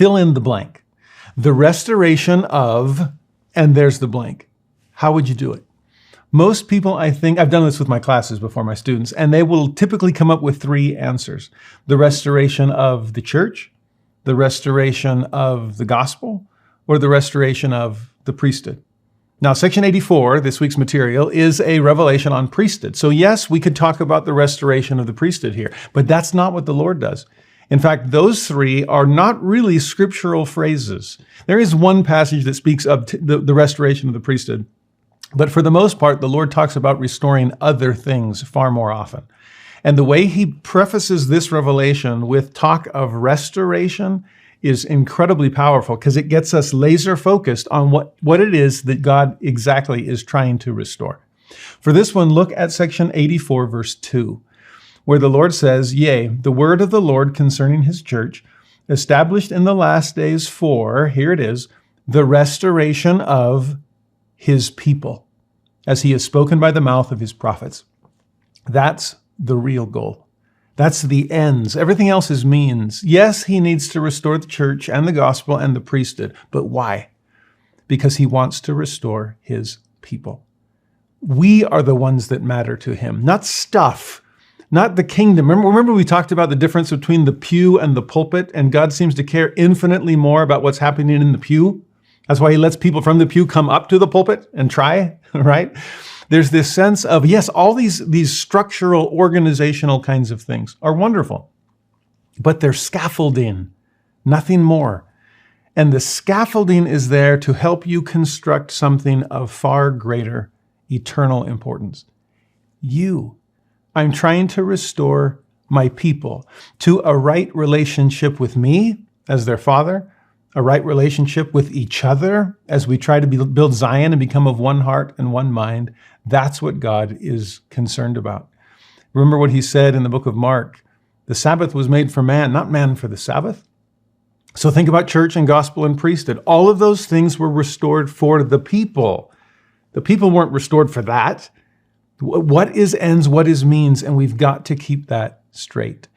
fill in the blank. The restoration of, and there's the blank. How would you do it? Most people, I think, I've done this with my classes before, my students, and they will typically come up with three answers. The restoration of the church, the restoration of the gospel, or the restoration of the priesthood. Now, section 84, this week's material, is a revelation on priesthood. So yes, we could talk about the restoration of the priesthood here, but that's not what the Lord does. In fact, those three are not really scriptural phrases. There is one passage that speaks of the restoration of the priesthood, but for the most part, the Lord talks about restoring other things far more often. And the way he prefaces this revelation with talk of restoration is incredibly powerful because it gets us laser focused on what it is that God exactly is trying to restore. For this one, look at section 84, verse 2, where the Lord says, "Yea, the word of the Lord concerning his church, established in the last days for," here it is, "the restoration of his people, as he has spoken by the mouth of his prophets." That's the real goal. That's the ends. Everything else is means. Yes, he needs to restore the church and the gospel and the priesthood. But why? Because he wants to restore his people. We are the ones that matter to him, not stuff, not the kingdom. Remember we talked about the difference between the pew and the pulpit, and God seems to care infinitely more about what's happening in the pew. That's why he lets people from the pew come up to the pulpit and try, right? There's this sense of, yes, all these structural, organizational kinds of things are wonderful, but they're scaffolding, nothing more. And the scaffolding is there to help you construct something of far greater eternal importance. I'm trying to restore my people to a right relationship with me as their father, a right relationship with each other as we try to build Zion and become of one heart and one mind. That's what God is concerned about. Remember what he said in the book of Mark, the Sabbath was made for man, not man for the Sabbath. So think about church and gospel and priesthood. All of those things were restored for the people. The people weren't restored for that. What is ends, what is means, and we've got to keep that straight.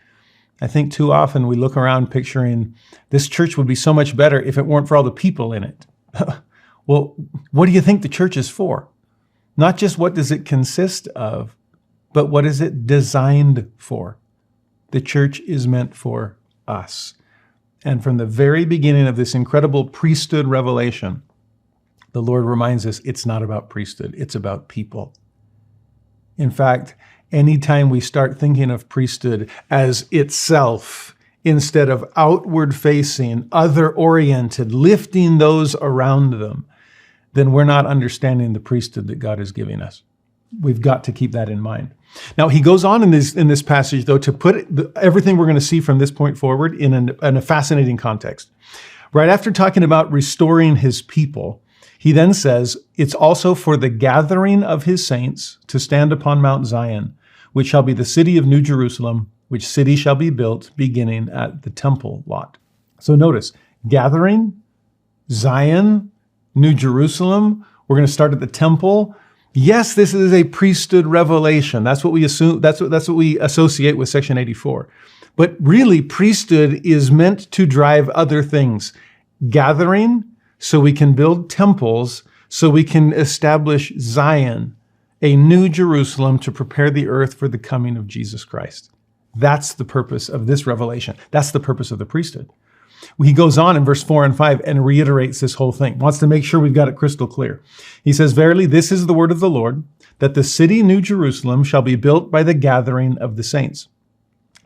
I think too often we look around picturing this church would be so much better if it weren't for all the people in it. Well, what do you think the church is for? Not just what does it consist of, but what is it designed for? The church is meant for us. And from the very beginning of this incredible priesthood revelation, the Lord reminds us it's not about priesthood, it's about people. In fact, anytime we start thinking of priesthood as itself, instead of outward facing, other oriented, lifting those around them, then we're not understanding the priesthood that God is giving us. We've got to keep that in mind. Now, he goes on in this passage, though, to put everything we're going to see from this point forward in a fascinating context. Right after talking about restoring his people, he then says, it's also for the gathering of his saints to stand upon Mount Zion, which shall be the city of New Jerusalem, which city shall be built beginning at the temple lot. So notice, gathering, Zion, New Jerusalem. We're going to start at the temple. Yes, this is a priesthood revelation. That's what we assume. That's what we associate with section 84. But really, priesthood is meant to drive other things. Gathering, so we can build temples, so we can establish Zion, a new Jerusalem to prepare the earth for the coming of Jesus Christ. That's the purpose of this revelation. That's the purpose of the priesthood. He goes on in verse 4 and 5 and reiterates this whole thing, wants to make sure we've got it crystal clear. He says, "Verily, this is the word of the Lord, that the city New Jerusalem shall be built by the gathering of the saints,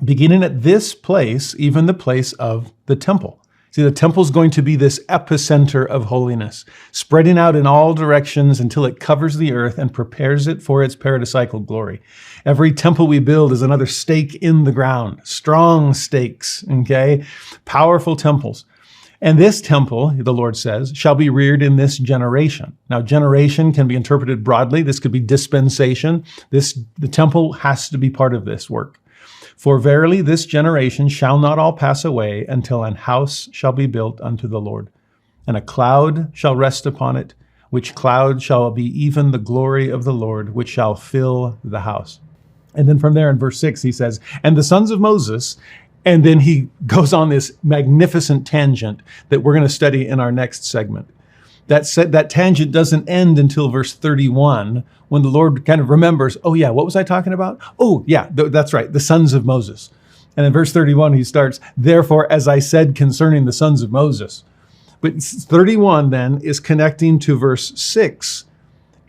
beginning at this place, even the place of the temple." See, the temple is going to be this epicenter of holiness, spreading out in all directions until it covers the earth and prepares it for its paradisiacal glory. Every temple we build is another stake in the ground, strong stakes, okay? Powerful temples. And this temple, the Lord says, shall be reared in this generation. Now, generation can be interpreted broadly. This could be dispensation. The temple has to be part of this work. "For verily this generation shall not all pass away until an house shall be built unto the Lord, and a cloud shall rest upon it, which cloud shall be even the glory of the Lord, which shall fill the house." And then from there in verse 6, he says, "And the sons of Moses And then he goes on this magnificent tangent that we're going to study in our next segment. That tangent doesn't end until verse 31, when the Lord kind of remembers, oh yeah, what was I talking about? Oh yeah, that's right, the sons of Moses. And in verse 31, he starts, therefore, as I said concerning the sons of Moses. But 31 then is connecting to verse 6.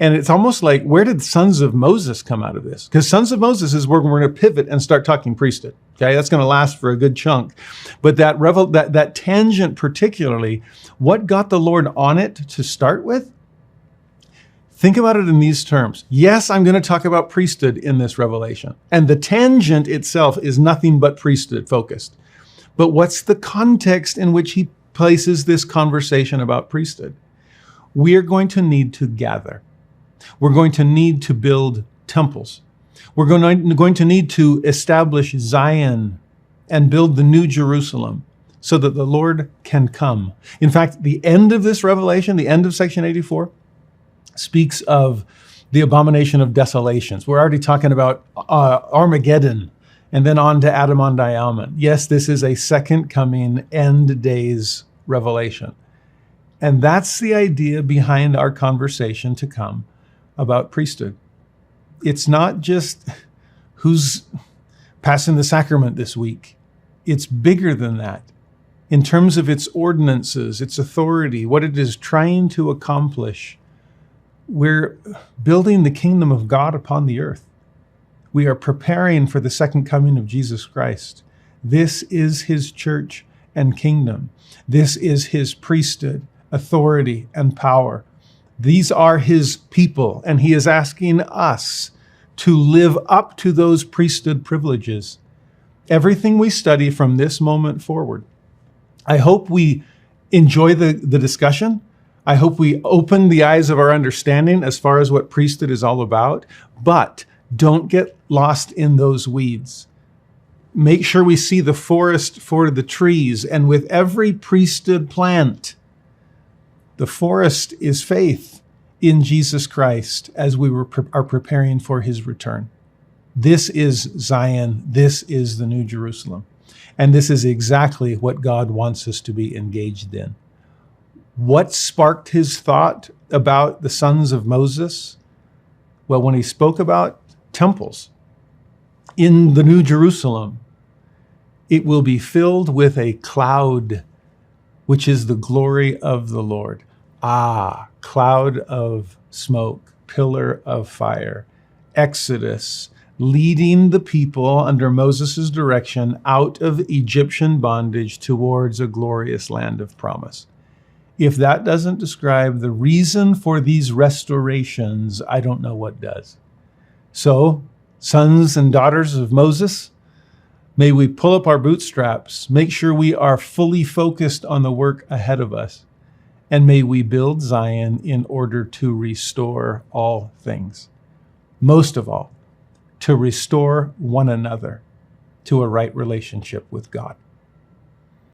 And it's almost like, where did sons of Moses come out of this? Because sons of Moses is where we're going to pivot and start talking priesthood. Okay, that's going to last for a good chunk. But that tangent particularly, what got the Lord on it to start with? Think about it in these terms. Yes, I'm going to talk about priesthood in this revelation. And the tangent itself is nothing but priesthood focused. But what's the context in which he places this conversation about priesthood? We are going to need to gather. We're going to need to build temples. We're going to need to establish Zion and build the new Jerusalem so that the Lord can come. In fact, the end of this revelation, the end of section 84, speaks of the abomination of desolations. We're already talking about Armageddon and then on to Adam-on-Diamond. Yes, this is a second coming end days revelation. And that's the idea behind our conversation to come about priesthood. It's not just who's passing the sacrament this week. It's bigger than that. In terms of its ordinances, its authority, what it is trying to accomplish, we're building the kingdom of God upon the earth. We are preparing for the second coming of Jesus Christ. This is his church and kingdom. This is his priesthood, authority, and power. These are his people, and he is asking us to live up to those priesthood privileges. Everything we study from this moment forward. I hope we enjoy the discussion. I hope we open the eyes of our understanding as far as what priesthood is all about, but don't get lost in those weeds. Make sure we see the forest for the trees, and with every priesthood plant, the forest is faith in Jesus Christ as we are preparing for his return. This is Zion. This is the New Jerusalem. And this is exactly what God wants us to be engaged in. What sparked his thought about the sons of Moses? Well, when he spoke about temples in the New Jerusalem, it will be filled with a cloud, which is the glory of the Lord. Cloud of smoke, pillar of fire, Exodus, leading the people under Moses' direction out of Egyptian bondage towards a glorious land of promise. If that doesn't describe the reason for these restorations, I don't know what does. So, sons and daughters of Moses, may we pull up our bootstraps, make sure we are fully focused on the work ahead of us, and may we build Zion in order to restore all things. Most of all, to restore one another to a right relationship with God.